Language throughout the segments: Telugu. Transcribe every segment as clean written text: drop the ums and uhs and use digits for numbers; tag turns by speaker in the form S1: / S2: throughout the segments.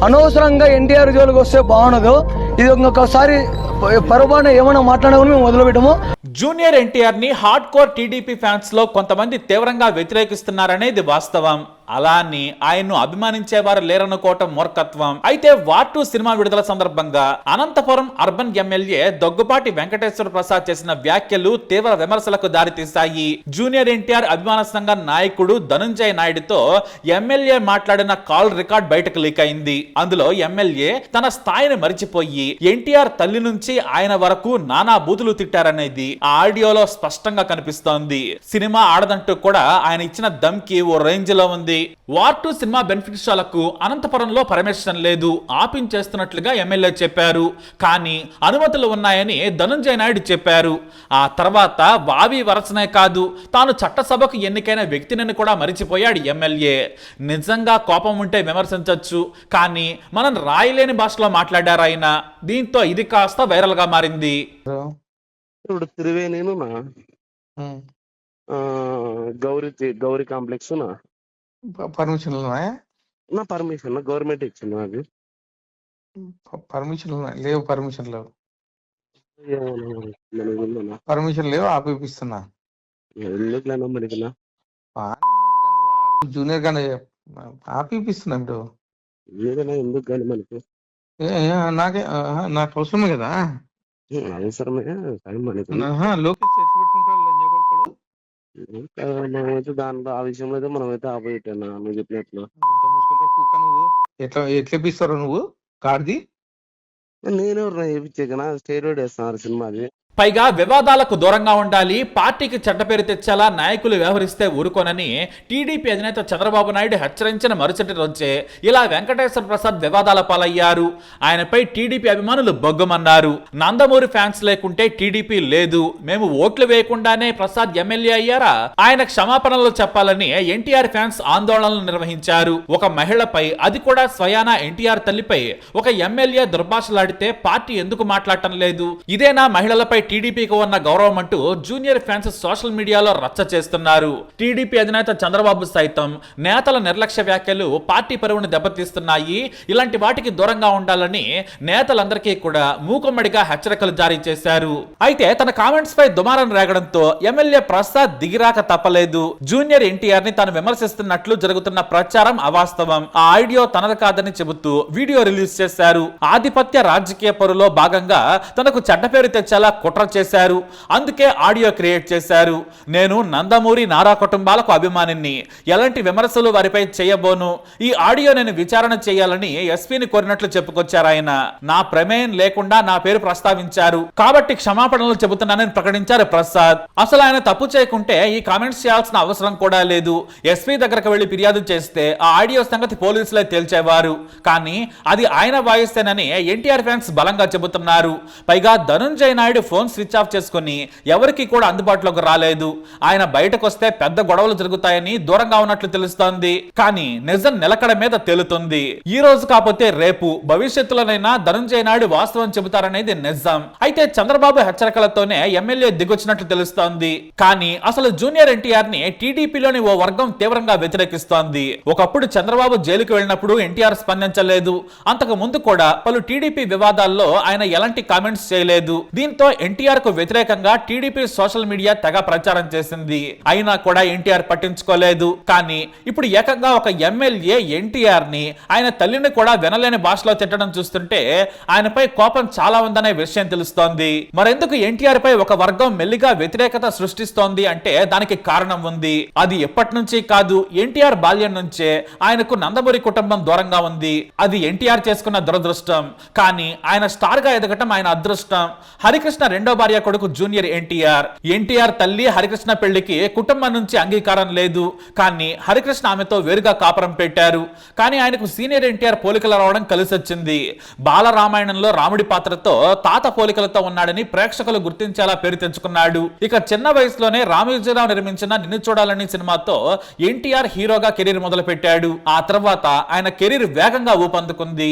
S1: అనవసరంగా ఎన్టీఆర్ జోలికి వస్తే బాగుండదు. ఇది ఇంకొకసారి పొరపాటున ఏమైనా మాట్లాడమని మేము మొదలుపెట్టాము.
S2: జూనియర్ ఎన్టీఆర్ ని హార్డ్ కోర్ టీడీపీ ఫ్యాన్స్ లో కొంతమంది తీవ్రంగా వ్యతిరేకిస్తున్నారనేది వాస్తవం. అలా అని ఆయన్ను అభిమానించేవారు లేరనుకోవటం మూర్ఖత్వం. అయితే వార్ 2 సినిమా విడుదల సందర్భంగా అనంతపురం అర్బన్ ఎమ్మెల్యే దగ్గుపాటి వెంకటేశ్వర ప్రసాద్ చేసిన వ్యాఖ్యలు తీవ్ర విమర్శలకు దారితీశాయి. జూనియర్ ఎన్టీఆర్ అభిమాన సంఘ నాయకుడు ధనుంజయ నాయుడుతో ఎమ్మెల్యే మాట్లాడిన కాల్ రికార్డ్ బయటకు లీక్ అయింది. అందులో ఎమ్మెల్యే తన స్థాయిని మరిచిపోయి ఎన్టీఆర్ తల్లి నుంచి ఆయన వరకు నానా బూతులు తిట్టారనేది ఆ ఆడియోలో స్పష్టంగా కనిపిస్తోంది. సినిమా ఆడదంటూ కూడా ఆయన ఇచ్చిన ధమ్కి ఓ రేంజ్ లో ఉంది. వార్ 2 సినిమా బెనిఫిట్ షోలకు అనంతపురంలో పర్మిషన్ లేదు, ఆపించేస్తున్నట్లుగా ఎమ్మెల్యే చెప్పారు. కానీ అనుమతులు ఉన్నాయని ధనుంజయ నాయుడు చెప్పారు. ఆ తర్వాత వావి వరసనే కాదు, తాను చట్టసభకు ఎన్నికైన వ్యక్తిని కూడా మరిచిపోయాడు ఎమ్మెల్యే. నిజంగా కోపం ఉంటే విమర్శించవచ్చు, కానీ మనం రాయలేని భాషలో మాట్లాడారు ఆయన. దీంతో ఇది కాస్త వైరల్ గా మారింది.
S3: ఇప్పుడు త్రివేణిను గౌరీ కాంప్లెక్స్
S4: పర్మిషన్
S3: నా పర్మిషన్ గవర్నమెంట్ ఇచ్చింది నాకు.
S4: పర్మిషన్ లేవు, పర్మిషన్ లేవు, పర్మిషన్ లేవు, ఆపిస్తున్నా.
S3: ఎందుకులేనా మనకినా
S4: జూనియర్ గానే ఆపిస్తున్నా. మీరు
S3: ఏదైనా ఎందుకు కానీ మనకి
S4: నాకు అవసరమే కదా.
S3: అవసరమే కానీ మనకి
S4: లోకేష్ ఎట్లా పెట్టుకుంటాడు లంజకొడుకుడు.
S3: మనమైతే దాంట్లో ఆ విషయంలో అయితే మనమైతే ఆపోజిట్ అన్నా నువ్వు చెప్పినట్లు.
S4: నువ్వు ఎట్లా ఇప్పిస్తారో నువ్వు కార్ది.
S3: నేనెవరు చేయించాకనా స్టేరోడ్ వేస్తున్నారు సినిమాది.
S2: పైగా వివాదాలకు దూరంగా ఉండాలి, పార్టీకి చెడ్డ పేరు తెచ్చేలా నాయకులు వ్యవహరిస్తే ఊరుకోనని టీడీపీ అధినేత చంద్రబాబు నాయుడు హెచ్చరించిన మరుసటి రోజే ఇలా వెంకటేశ్వర ప్రసాద్ వివాదాల పాలయ్యారు. ఆయనపై టీడీపీ అభిమానులు బొగ్గమన్నారు. నందమూరి ఫ్యాన్స్ లేకుంటే టీడీపీ లేదు, మేము ఓట్లు వేయకుండానే ప్రసాద్ ఎమ్మెల్యే అయ్యారా, ఆయన క్షమాపణలు చెప్పాలని ఎన్టీఆర్ ఫ్యాన్స్ ఆందోళనలు నిర్వహించారు. ఒక మహిళపై, అది కూడా స్వయానా ఎన్టీఆర్ తల్లిపై ఒక ఎమ్మెల్యే దుర్భాషలాడితే పార్టీ ఎందుకు మాట్లాడటం లేదు, ఇదేనా మహిళలపై టీడీపీకి ఉన్న గౌరవం అంటూ జూనియర్ ఫ్యాన్స్ సోషల్ మీడియాలో రచ్చ చేస్తున్నారు. టీడీపీ అధినేత చంద్రబాబు సైతం నేతల నిర్లక్ష్య వ్యాఖ్యలు పార్టీ పరువును దెబ్బతీస్తున్నాయి, ఇలాంటి వాటికి దూరంగా ఉండాలని నేతలందరికీ కూడా మూకుమ్మడిగా హెచ్చరికలు జారీ చేశారు. అయితే తన కామెంట్స్ పై దుమారం రేగడంతో ఎమ్మెల్యే ప్రసాద్ దిగిరాక తప్పలేదు. జూనియర్ ఎన్టీఆర్ ని తాను విమర్శిస్తున్నట్లు జరుగుతున్న ప్రచారం అవాస్తవం, ఆ ఆడియో తనది కాదని చెబుతూ వీడియో రిలీజ్ చేశారు. ఆధిపత్య రాజకీయ పరులో భాగంగా తనకు చెడ్డ పేరు తెచ్చేలా కుట్ర చేశారు, అందుకే ఆడియో క్రియేట్ చేశారు. నేను నందమూరి నారా కుటుంబాలకు అభిమానిని, ఎలాంటి విమర్శలు వారిపై చేయబోను, ఈ ఆడియో నేను విచారణ చేయాలని ఎస్పీని కోరినట్లు చెప్పుకొచ్చారు ఆయన. నా ప్రమేయం లేకుండా నా పేరు ప్రస్తావించారు కాబట్టి క్షమాపణలు చెబుతున్నానని ప్రకటించారు ప్రసాద్. అసలు ఆయన తప్పు చేయకుంటే ఈ కామెంట్స్ చేయాల్సిన అవసరం కూడా లేదు. ఎస్పీ దగ్గరకు వెళ్లి ఫిర్యాదు చేస్తే ఆ ఆడియో సంగతి పోలీసులే తేల్చేవారు. కానీ అది ఆయన వాయిస్తేనని ఎన్టీఆర్ ఫ్యాన్స్ బలంగా చెబుతున్నారు. పైగా Dhananjaya Naidu phone switch off చేసుకుని ఎవరికి కూడా అందుబాటులోకి రాలేదు. ఆయన బయటకు వస్తే పెద్ద గొడవలు జరుగుతాయని దూరంగా ఉన్నట్లు తెలుస్తోంది. కానీ నిజం నిలకడ మీద తేలుతుంది. ఈ రోజు కాకపోతే రేపు భవిష్యత్తులోనైనా ధనుంజయ నాయుడు వాస్తవం చెబుతారనేది నిజం. అయితే చంద్రబాబు హెచ్చరికలతోనే ఎమ్మెల్యే దిగొచ్చినట్లు తెలుస్తోంది. కానీ అసలు జూనియర్ ఎన్టీఆర్ ని టీడీపీలోని ఓ వర్గం తీవ్రంగా వ్యతిరేకిస్తోంది. ఒకప్పుడు చంద్రబాబు జైలుకు వెళ్ళినప్పుడు ఎన్టీఆర్ స్పందించలేదు. అంతకు ముందు కూడా పలు టీడీపీ వివాదాల్లో ఆయన ఎలాంటి కామెంట్స్ చేయలేదు. దీంతో ఎన్టీఆర్ కు వ్యతిరేకంగా టీడీపీ సోషల్ మీడియా తెగ ప్రచారం చేసింది. అయినా కూడా ఎన్టీఆర్ పట్టించుకోలేదు. కానీ ఇప్పుడు ఏకంగా ఒక ఎమ్మెల్యే ఎన్టీఆర్ ని, ఆయన తల్లిని కూడా వినలేని భాషలో తిట్టడం చూస్తుంటే ఆయనపై కోపం చాలా ఉందనే విషయం తెలుస్తోంది. మరెందుకు ఎన్టీఆర్ పై ఒక వర్గం మెల్లిగా వ్యతిరేకత సృష్టిస్తోంది అంటే దానికి కారణం ఉంది. అది ఎప్పటి నుంచి కాదు, ఎన్టీఆర్ బాల్యం నుంచే ఆయనకు నందమూరి కుటుంబం దూరంగా ఉంది. అది ఎన్టీఆర్ చేసుకున్న దురదృష్టం. కానీ ఆయన స్టార్ గా ఎదగటం ఆయన అదృష్టం. హరికృష్ణ రెండో భార్య కొడుకు జూనియర్ ఎన్టీఆర్ తల్లి హరికృష్ణ పెళ్లికి కుటుంబం నుంచి అంగీకారం లేదు. కానీ హరికృష్ణ ఆమెతో వేరుగా కాపురం పెట్టారు. కానీ ఆయనకు సీనియర్ ఎన్టీఆర్ పోలికలు రావడం కలిసొచ్చింది. బాలరామాయణంలో రాముడి పాత్రతో తాత పోలికలతో ఉన్నాడని ప్రేక్షకులు గుర్తించేలా పేరు తెచ్చుకున్నాడు. ఇక చిన్న వయసులోనే రామోజీరావు నిర్మించిన నిన్ను చూడాలని సినిమాతో ఎన్టీఆర్ హీరోగా కెరీర్ మొదలు పెట్టాడు. ఆ తర్వాత ఆయన కెరీర్ వేగంగా ఊపందుకుంది.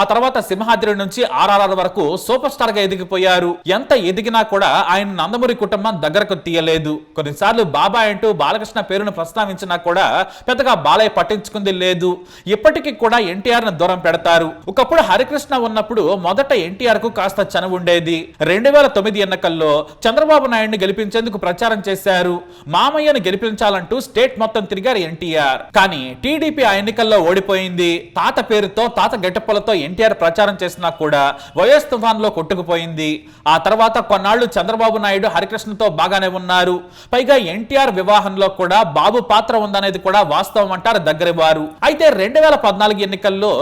S2: ఆ తర్వాత సింహాద్రి నుంచి RRR వరకు సూపర్ స్టార్ గా ఎదిగిపోయారు. ఎంత ఎదిగినా కూడా ఆయన నందమూరి కుటుంబం దగ్గరకు తీయలేదు. కొన్నిసార్లు బాబాయ్ అంటూ బాలకృష్ణ పేరును ప్రస్తావించినా కూడా పెద్దగా బాలయ్య పట్టించుకుంది లేదు. ఇప్పటికీ కూడా ఎన్టీఆర్ ను దూరం పెడతారు. ఒకప్పుడు హరికృష్ణ ఉన్నప్పుడు మొదట ఎన్టీఆర్ కు కాస్త చనువు ఉండేది. 2009 ఎన్నికల్లో చంద్రబాబు నాయుడిని గెలిపించేందుకు ప్రచారం చేశారు. మామయ్యను గెలిపించాలంటూ స్టేట్ మొత్తం తిరిగారు ఎన్టీఆర్. కానీ టీడీపీ ఆ ఎన్నికల్లో ఓడిపోయింది. తాత పేరుతో తాత గెటప్పులతో ఎన్టీఆర్ ప్రచారం చేసినా కూడా వైఎస్ తుఫాన్ లో కొట్టుకుపోయింది. ఆ తర్వాత కొన్నాళ్లు చంద్రబాబు నాయుడు హరికృష్ణతో బాగానే ఉన్నారు. పైగా ఎన్టీఆర్ వివాహంలో కూడా బాబు పాత్ర ఉందనేది కూడా వాస్తవం అంటారు దగ్గరి వారు. అయితే 2014 ఎన్నికల్లో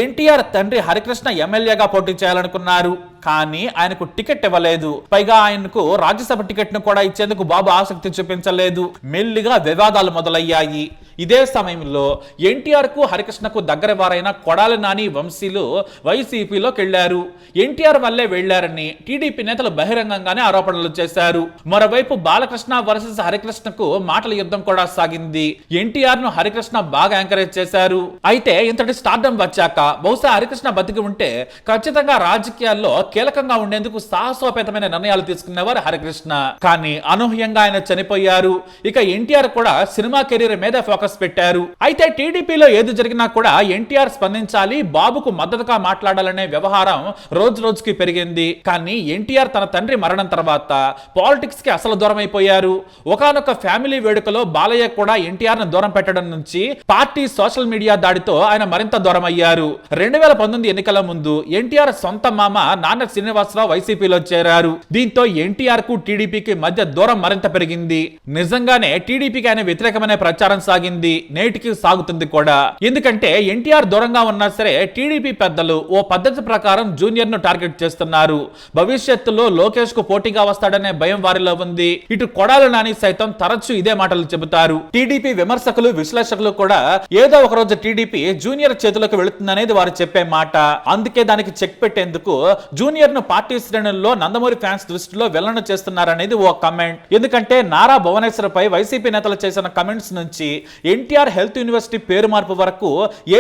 S2: ఎన్టీఆర్ తండ్రి హరికృష్ణ ఎమ్మెల్యేగా పోటీ చేయాలనుకున్నారు. కానీ ఆయనకు టికెట్ ఇవ్వలేదు. పైగా ఆయనకు రాజ్యసభ టికెట్ ను కూడా ఇచ్చేందుకు బాబు ఆసక్తి చూపించలేదు. మెల్లిగా వివాదాలు మొదలయ్యాయి. ఇదే సమయంలో ఎన్టీఆర్ కు హరికృష్ణకు దగ్గర వారైన కొడాలి నాని వంశీలు వైసీపీలోకి వెళ్లారు. ఎన్టీఆర్ వల్లే వెళ్లారని టీడీపీ నేతలు బహిరంగంగానే ఆరోపణలు చేశారు. మరోవైపు బాలకృష్ణ వర్సెస్ హరికృష్ణకు మాటల యుద్ధం కూడా సాగింది. ఎన్టీఆర్ ను హరికృష్ణ బాగా ఎంకరేజ్ చేశారు. అయితే ఇంతటి స్టార్డమ్ వచ్చాక బహుశా హరికృష్ణ బతికి ఉంటే ఖచ్చితంగా రాజకీయాల్లో కీలకంగా ఉండేందుకు సాహసోపేతమైన నిర్ణయాలు తీసుకునేవారు హరికృష్ణ. కానీ అనూహ్యంగా ఆయన చనిపోయారు. ఇక ఎన్టీఆర్ కూడా సినిమా కెరీర్ మీద ఫోకస్ పెట్టారు. అయితే టీడీపీలో ఏది జరిగినా కూడా ఎన్టీఆర్ స్పందించాలి, బాబుకు మద్దతుగా మాట్లాడాలనే వ్యవహారం రోజు రోజుకి పెరిగింది. కానీ ఎన్టీఆర్ తన తండ్రి మరణం తర్వాత పాలిటిక్స్ కి అసలు దూరం అయిపోయారు. ఒకానొక ఫ్యామిలీ వేడుకలో బాలయ్య కూడా ఎన్టీఆర్ ను దూరం పెట్టడం నుంచి పార్టీ సోషల్ మీడియా దాడితో ఆయన మరింత దూరం అయ్యారు. 2019 ఎన్నికల ముందు ఎన్టీఆర్ సొంత మామ నాన్న శ్రీనివాసరావు వైసీపీలో చేరారు. దీంతో ఎన్టీఆర్ కు టీడీపీకి మధ్య దూరం మరింత పెరిగింది. నిజంగానే టీడీపీకి ఆయన వ్యతిరేకమైన ప్రచారం సాగింది, నేటికి సాగుతుంది కూడా. ఎందుకంటే ఎన్టీఆర్ దూరంగా ఉన్నా సరే టీడీపీ పెద్దలు ఓ పద్ధతి ప్రకారం జూనియర్ ను టార్గెట్ చేస్తున్నారు. భవిష్యత్తులో లోకేష్ కు పోటీగా వస్తాడనే భయం వారిలో ఉంది. ఇటు కొడాలి నాని సైతం తరచూ ఇదే మాటలు చెబుతారు. టీడీపీ విమర్శకులు విశ్లేషకులు కూడా ఏదో ఒక రోజు టీడీపీ జూనియర్ చేతులకు వెళుతుందనేది వారు చెప్పే మాట. అందుకే దానికి చెక్ పెట్టేందుకు జూనియర్ ను పార్టీ శ్రేణుల్లో నందమూరి ఫ్యాన్స్ దృష్టిలో వెల్లన చేస్తున్నారనేది ఓ కమెంట్. ఎందుకంటే నారా భువనేశ్వర్ పై వైసీపీ నేతలు చేసిన కమెంట్స్ నుంచి ఎన్టీఆర్ హెల్త్ యూనివర్సిటీ పేరు మార్పు వరకు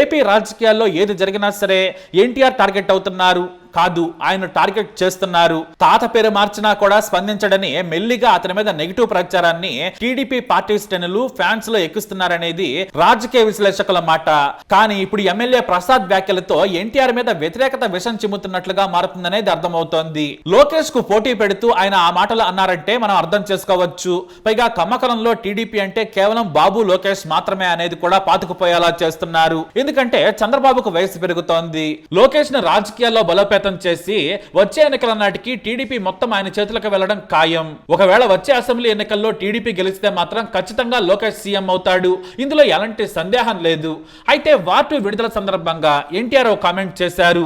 S2: ఏపీ రాజకీయాల్లో ఏది జరిగినా సరే ఎన్టీఆర్ టార్గెట్ అవుతున్నారు. కాదు, ఆయన టార్గెట్ చేస్తున్నారు. తాత పేరు మార్చినా కూడా స్పందించడని మెల్లిగా అతని మీద నెగిటివ్ ప్రచారాన్ని టీడీపీ పార్టీ శ్రేణులు ఫ్యాన్స్ లో ఎక్కిస్తున్నారనేది రాజకీయ విశ్లేషకుల మాట. కానీ ఇప్పుడు ఎమ్మెల్యే ప్రసాద్ వ్యాఖ్యలతో ఎన్టీఆర్ మీద వ్యతిరేకత విషం చిమ్ముతున్నట్లుగా మారుతుందనేది అర్థమవుతోంది. లోకేష్ కు పోటీ పెడుతూ ఆయన ఆ మాటలు అన్నారంటే మనం అర్థం చేసుకోవచ్చు. పైగా కమ్మకలంలో టీడీపీ అంటే కేవలం బాబు లోకేష్ మాత్రమే అనేది కూడా పాతుకుపోయేలా చేస్తున్నారు. ఎందుకంటే చంద్రబాబుకు వయసు పెరుగుతోంది. లోకేష్ ను రాజకీయాల్లో బలోపేతం చేసి వచ్చే ఎన్నికల నాటికి టీడీపీ మొత్తం ఆయన చేతులకు వెళ్లడం ఖాయం. ఒకవేళ వచ్చే అసెంబ్లీ ఎన్నికల్లో టీడీపీ గెలిస్తే మాత్రం ఖచ్చితంగా లోకేష్ సీఎం అవుతాడు. ఇందులో ఎలాంటి సందేహం లేదు. అయితే వార్ 2 విడుదల సందర్భంగా ఎన్టీఆర్ ఓ కామెంట్ చేశారు.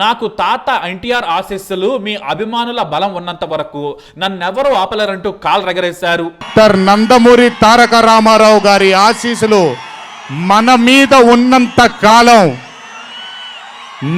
S2: నాకు తాత ఎన్టీఆర్ ఆశీస్సులు, మీ అభిమానుల బలం ఉన్నంత వరకు నన్నెవరూ ఆపలేరంటూ కాల్ రగరేశారు.
S5: నందమూరి తారక రామారావు గారి ఆశీస్సులు మన మీద ఉన్నంత కాలం,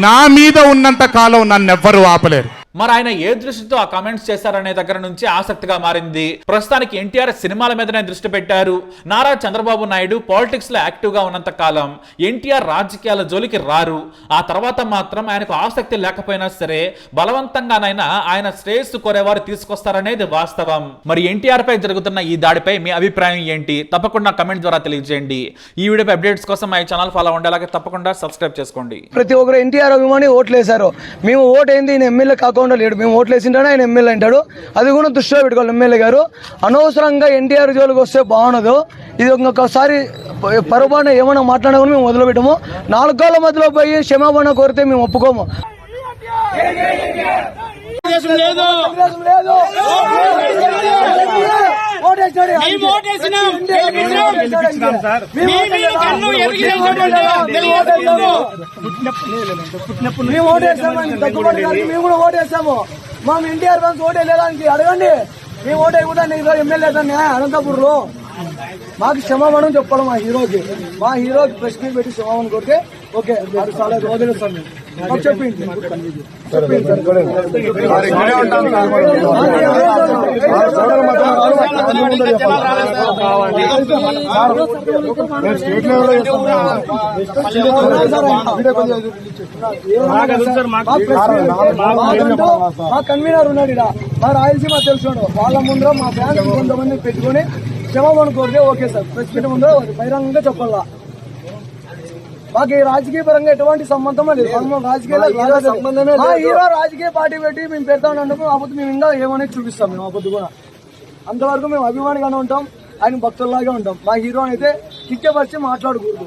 S5: నా మీద ఉన్నంత కాలం నన్నెవ్వరూ ఆపలేరు.
S2: మరి ఆయన ఏ దృష్టితో ఆ కామెంట్స్ చేశారనే దగ్గర నుంచి ఆసక్తిగా మారింది. ప్రస్తుతానికి ఎన్టీఆర్ సినిమాల మీదనే దృష్టి పెట్టారు. నారా చంద్రబాబు నాయుడు పాలిటిక్స్ లో యాక్టివ్ గా ఉన్నంత కాలం ఎన్టీఆర్ రాజకీయాల జోలికి రారు. ఆ తర్వాత మాత్రం ఆయనకు ఆసక్తి లేకపోయినా సరే బలవంతంగానైనా ఆయన శ్రేయస్సు కోరేవారు తీసుకొస్తారనేది వాస్తవం. మరి ఎన్టీఆర్ పై జరుగుతున్న ఈ దాడిపై మీ అభిప్రాయం ఏంటి? తప్పకుండా కమెంట్ ద్వారా తెలియజేయండి. ఈ వీడియోపై అప్డేట్స్ కోసం మా ఛానల్ ఫాలో అవ్వండి. అలాగే తప్పకుండా సబ్స్క్రైబ్ చేసుకోండి.
S1: ప్రతి ఒక్కరు ఎన్టీఆర్ అభిమాని ఓట్లేశారు. మేము ఓటు ఏంది, ఈయన ఎమ్మెల్యే కాకుండా లేడు, మేము ఓట్లు వేసింటానే ఆయన ఎమ్మెల్యే అంటాడు. అది కూడా దృష్టిలో పెట్టుకోవాలి ఎమ్మెల్యే గారు. అనవసరంగా ఎన్టీఆర్ జోలికి వస్తే బాగుండదు. ఇది ఇంకొకసారి పరబాన ఏమైనా మాట్లాడమని మేము వదిలిపెట్టము. 4 కాళ్ళ మధ్యలో పోయి క్షమాపణ కోరితే మేము ఒప్పుకోము. మేము ఓటేసాము. మా ఎన్టీఆర్ ఫ్యాన్స్ ఓటే లేదానికి అడగండి. మేము ఓటే కూడా ఎమ్మెల్యే అనంతపూర్లో మాకు క్షమాపణ చెప్పాలి. మా హీరోకి ప్రెస్ మీట్ పెట్టి క్షమాపణ కొడితే ఓకే, 6 సార్లు వదిలేస్తాం మేము. చెప్పింది మా కన్వీనర్ ఉన్నాడు ఇక్కడ, మా రాయలసీమ తెలుసున్నాడు. వాళ్ళ ముందర మా బ్యాంక్ కొంతమంది పెట్టుకుని క్షమాపణ కోరితే ఓకే సార్. ప్రెస్ మీట్ ముందర బహిరంగంగా చెప్పాలా. మాకు ఈ రాజకీయ పరంగా ఎటువంటి సంబంధమే లేదు. సంబంధమే మా హీరో రాజకీయ పార్టీ పెట్టి మేము పెడతామన్నందుకు అప్పుడు మేము ఇంకా ఏమనేది చూపిస్తాం. మేము అప్పుడు కూడా అంతవరకు మేము అభిమానిగానే ఉంటాం, ఆయన భక్తుల్లాగా ఉంటాం. మా హీరో అయితే కిక్కెపరిచి మాట్లాడకూడదు.